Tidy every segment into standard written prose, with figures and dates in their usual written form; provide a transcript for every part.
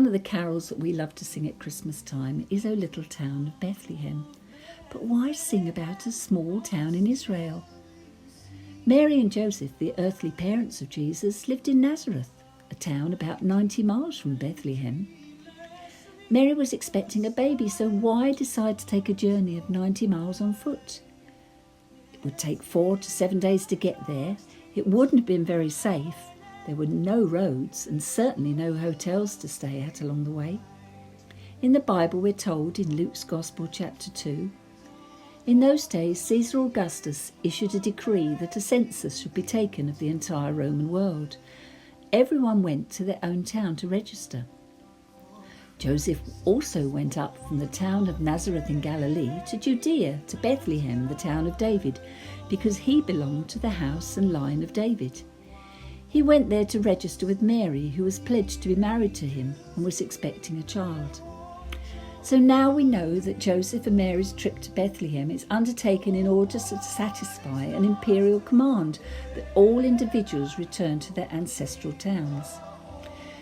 of the carols that we love to sing at Christmas time is O Little Town of Bethlehem. But why sing about a small town in Israel? Mary and Joseph, the earthly parents of Jesus, lived in Nazareth, a town about 90 miles from Bethlehem. Mary was expecting a baby, so why decide to take a journey of 90 miles on foot? It would take 4 to 7 days to get there. It wouldn't have been very safe. There were no roads and certainly no hotels to stay at along the way. In the Bible, we're told in Luke's Gospel, chapter 2, in those days, Caesar Augustus issued a decree that a census should be taken of the entire Roman world. Everyone went to their own town to register. Joseph also went up from the town of Nazareth in Galilee to Judea, to Bethlehem, the town of David, because he belonged to the house and line of David. He went there to register with Mary, who was pledged to be married to him and was expecting a child. So now we know that Joseph and Mary's trip to Bethlehem is undertaken in order to satisfy an imperial command that all individuals return to their ancestral towns.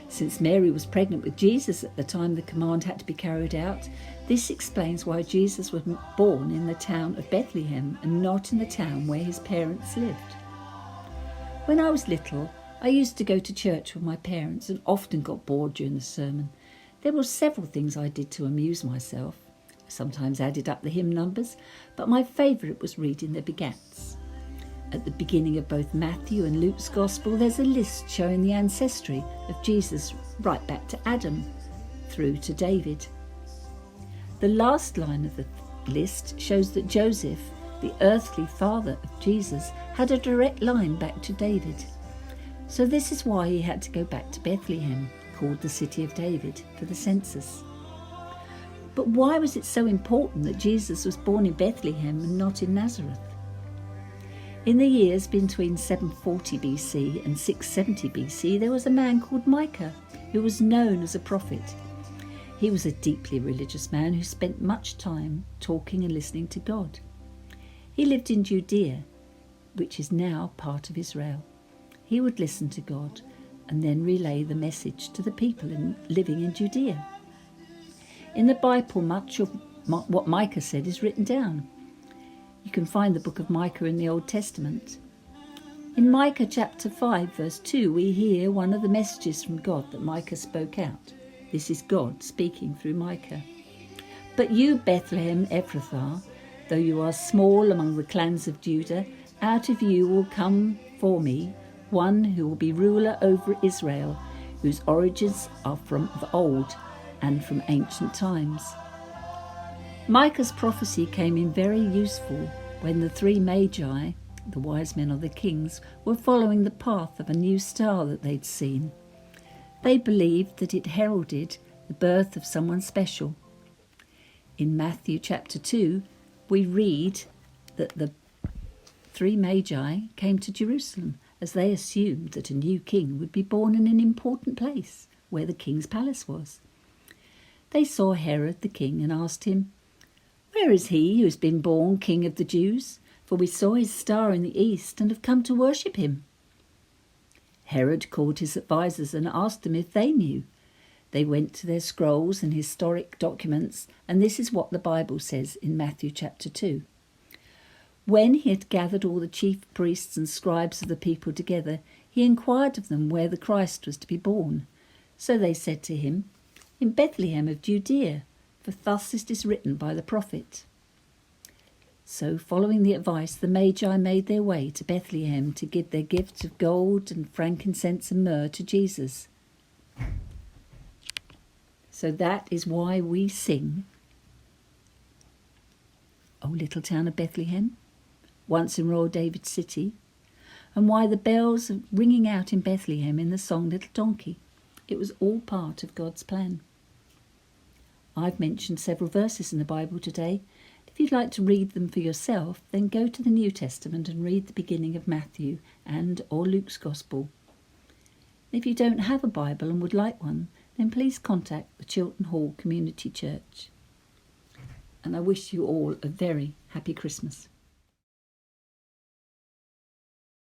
Since Mary was pregnant with Jesus at the time the command had to be carried out, this explains why Jesus was born in the town of Bethlehem and not in the town where his parents lived. When I was little, I used to go to church with my parents and often got bored during the sermon. There were several things I did to amuse myself. I sometimes added up the hymn numbers, but my favourite was reading the begats. At the beginning of both Matthew and Luke's Gospel, there's a list showing the ancestry of Jesus right back to Adam, through to David. The last line of the list shows that Joseph, the earthly father of Jesus, had a direct line back to David. So this is why he had to go back to Bethlehem, called the City of David, for the census. But why was it so important that Jesus was born in Bethlehem and not in Nazareth? In the years between 740 BC and 670 BC, there was a man called Micah, who was known as a prophet. He was a deeply religious man who spent much time talking and listening to God. He lived in Judea, which is now part of Israel. He would listen to God and then relay the message to the people living in Judea. In the Bible, much of what Micah said is written down. You can find the book of Micah in the Old Testament. In Micah chapter 5 verse 2, we hear one of the messages from God that Micah spoke out. This is God speaking through Micah. But you, Bethlehem Ephrathah, though you are small among the clans of Judah, out of you will come for me one who will be ruler over Israel, whose origins are from of old and from ancient times. Micah's prophecy came in very useful when the 3 magi, the wise men or the kings, were following the path of a new star that they'd seen. They believed that it heralded the birth of someone special. In Matthew chapter 2, we read that the 3 magi came to Jerusalem as they assumed that a new king would be born in an important place where the king's palace was. They saw Herod the king and asked him, "Where is he who has been born King of the Jews? For we saw his star in the east and have come to worship him." Herod called his advisers and asked them if they knew. They went to their scrolls and historic documents, and this is what the Bible says in Matthew chapter 2. When he had gathered all the chief priests and scribes of the people together, he inquired of them where the Christ was to be born. So they said to him, "In Bethlehem of Judea, for thus it is written by the prophet." So, following the advice, the Magi made their way to Bethlehem to give their gifts of gold and frankincense and myrrh to Jesus. So that is why we sing, "O Little Town of Bethlehem," once in royal David's city, and why the bells are ringing out in Bethlehem in the song Little Donkey. It was all part of God's plan. I've mentioned several verses in the Bible today. If you'd like to read them for yourself, then go to the New Testament and read the beginning of Matthew and or Luke's Gospel. If you don't have a Bible and would like one, then please contact the Chilton Hall Community Church. And I wish you all a very happy Christmas.